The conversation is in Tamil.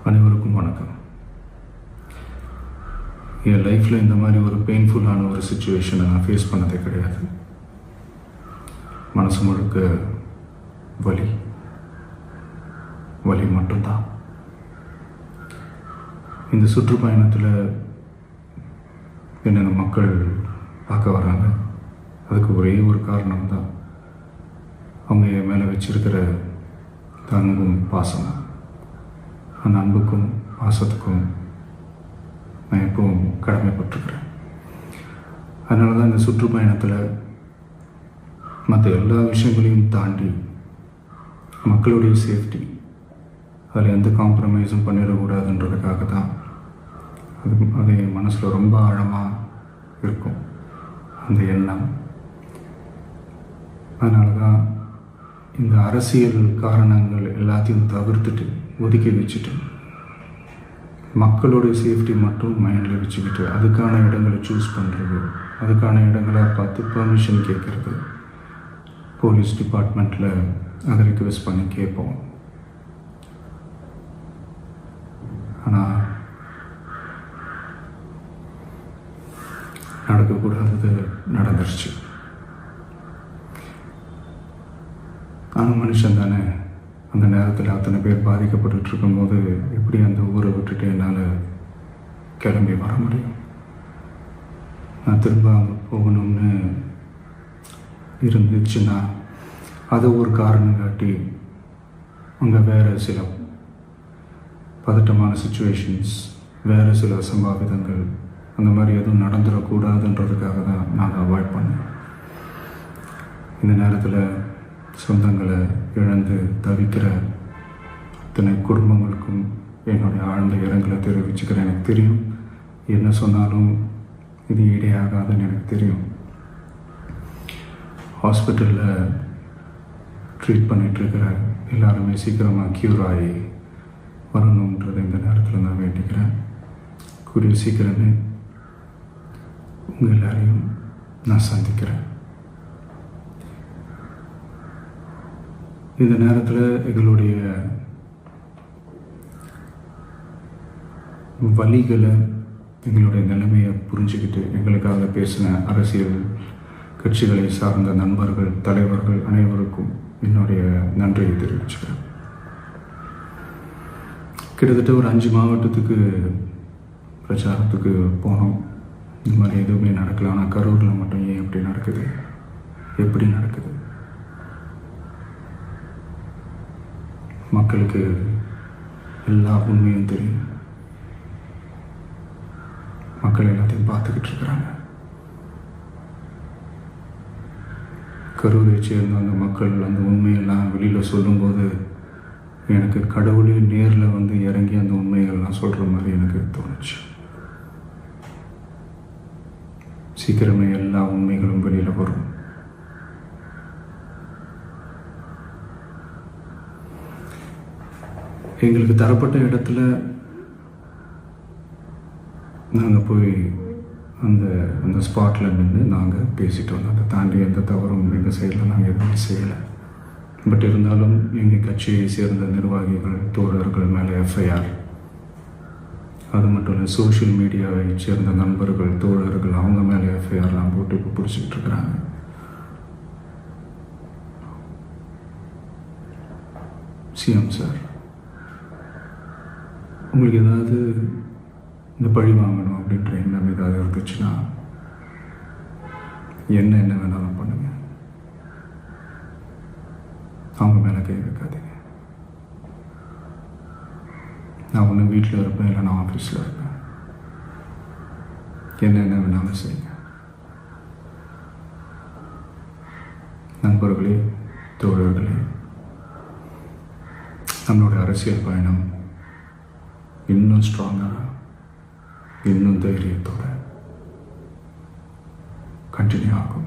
அனைவருக்கும் வணக்கம். என் லைஃப்பில் இந்த மாதிரி ஒரு பெயின்ஃபுல்லான ஒரு சுச்சுவேஷனை நான் ஃபேஸ் பண்ணதே கிடையாது. மனசு முழுக்க வலி வலி மட்டும்தான். இந்த சுற்றுப்பயணத்தில் என்னென்ன மக்கள் பார்க்க வராங்க, அதுக்கு ஒரே ஒரு காரணம் தான், அவங்க என் மேலே வச்சிருக்கிற அன்பும் பாசம். அந்த அன்புக்கும் பாசத்துக்கும் நான் எப்பவும் கடமைப்பட்டிருக்கிறேன். அதனால தான் இந்த சுற்றுப்பயணத்தில் மற்ற எல்லா விஷயங்களையும் தாண்டி மக்களுடைய சேஃப்டி, அதில் எந்த காம்ப்ரமைஸும் பண்ணிடக்கூடாதுன்றதுக்காக தான் அது என் மனசில் ரொம்ப ஆழமாக இருக்கும் அந்த எண்ணம். அதனால தான் இந்த அரசியல் காரணங்கள் எல்லாத்தையும் தவிர்த்துட்டு ஒதுக்கி வச்சுட்டு மக்களோட சேஃப்டி மட்டும் மைண்டில் வச்சுக்கிட்டு அதுக்கான இடங்களை சூஸ் பண்ணுறது, அதுக்கான இடங்களை பார்த்து பெர்மிஷன் கேட்குறது, போலீஸ் டிபார்ட்மெண்ட்டில் அதை ரிக்வெஸ்ட் பண்ணி கேட்போம். ஆனால் நடக்கக்கூடாதது நடந்துருச்சு. நானும் மனுஷன் தானே. அந்த நேரத்தில் அத்தனை பேர் பாதிக்கப்பட்டு இருக்கும்போது எப்படி அந்த ஊரை விட்டுட்டு என்னால் கிளம்பி வர முடியும்? நான் திரும்ப அங்கே போகணும்னு இருந்துச்சுன்னா அதை ஒரு காரணம் காட்டி அங்கே வேறு சில பதட்டமான சுச்சுவேஷன்ஸ், வேறு சில சம்பாவிதங்கள், அந்த மாதிரி எதுவும் நடந்துடக்கூடாதுன்றதுக்காக தான் நான் அவாய்ட் பண்ணேன். இந்த நேரத்தில் சொந்தங்களை இழந்து தவிக்கிற அத்தனை குடும்பங்களுக்கும் என்னுடைய ஆழ்ந்த இரங்கலை தெரிவிச்சுக்கிறேன். எனக்கு தெரியும், என்ன சொன்னாலும் இது ஈடையாகாதுன்னு எனக்கு தெரியும். ஹாஸ்பிட்டலில் ட்ரீட் பண்ணிகிட்ருக்கிற எல்லாருமே சீக்கிரமாக க்யூர் ஆகி வரணுன்றதை இந்த நேரத்தில் நான் வேண்டிக்கிறேன். கூடிய சீக்கிரமே உங்கள் எல்லாரையும் நான் சந்திக்கிறேன். இந்த நேரத்தில் எங்களுடைய வலிகளை, எங்களுடைய நிலைமையை புரிஞ்சுக்கிட்டு எங்களுக்காக பேசின அரசியல் கட்சிகளை சார்ந்த நண்பர்கள், தலைவர்கள் அனைவருக்கும் என்னுடைய நன்றியை தெரிவிச்சுக்கிறேன். கிட்டத்தட்ட ஒரு 5 மாவட்டத்துக்கு பிரச்சாரத்துக்கு போனோம். இந்த மாதிரி எதுவுமே நடக்கல. ஆனால் கரூரில் மட்டும் ஏன் எப்படி நடக்குது, எப்படி நடக்குது? மக்களுக்கு எல்லா உண்மையும் தெரியும். மக்கள் எல்லாத்தையும் பார்த்துக்கிட்டு இருக்கிறாங்க. கரூரை சேர்ந்த அந்த மக்கள் அந்த உண்மையெல்லாம் வெளியில் சொல்லும்போது எனக்கு கடவுளே நேரில் வந்து இறங்கி அந்த உண்மைகள்லாம் சொல்கிற மாதிரி எனக்கு தோணுச்சு. சீக்கிரமே எல்லா உண்மைகளும் வெளியில் வரும். எங்களுக்கு தரப்பட்ட இடத்துல நாங்கள் போய் அந்த ஸ்பாட்டில் நின்று நாங்கள் பேசிட்டு வந்தோம். அதை தாண்டி எந்த தவறும் எங்கள் சைடில் நாங்கள் எதுவுமே செய்யலை. பட் இருந்தாலும் எங்கள் கட்சியை சேர்ந்த நிர்வாகிகள், தோழர்கள் மேலே எஃப்ஐஆர், அது மட்டும் இல்லை சோஷியல் மீடியாவை சேர்ந்த நண்பர்கள், தோழர்கள், அவங்க மேலே எஃப்ஐஆர்லாம் போட்டு இப்போ பிடிச்சிக்கிட்டு இருக்கிறாங்க. சிஎம் சார், உங்களுக்கு ஏதாவது இந்த பழி வாங்கணும் அப்படின்ற எண்ணம் ஏதாவது இருந்துச்சுன்னா என்ன வேணாலும் பண்ணுங்க. அவங்க மேலே கை வைக்காதீங்க. நான் ஒன்று வீட்டில் இருப்பேன், இல்லை நான் ஆஃபீஸில் இருப்பேன். என்ன வேணாலும் செய்யுங்க. நண்பர்களே, தோழர்களே, நம்மளுடைய அரசியல் பயணம் இன்னும் ஸ்ட்ராங்காக, இன்னும் தைரியத்தோட கண்டினியூ ஆகும்.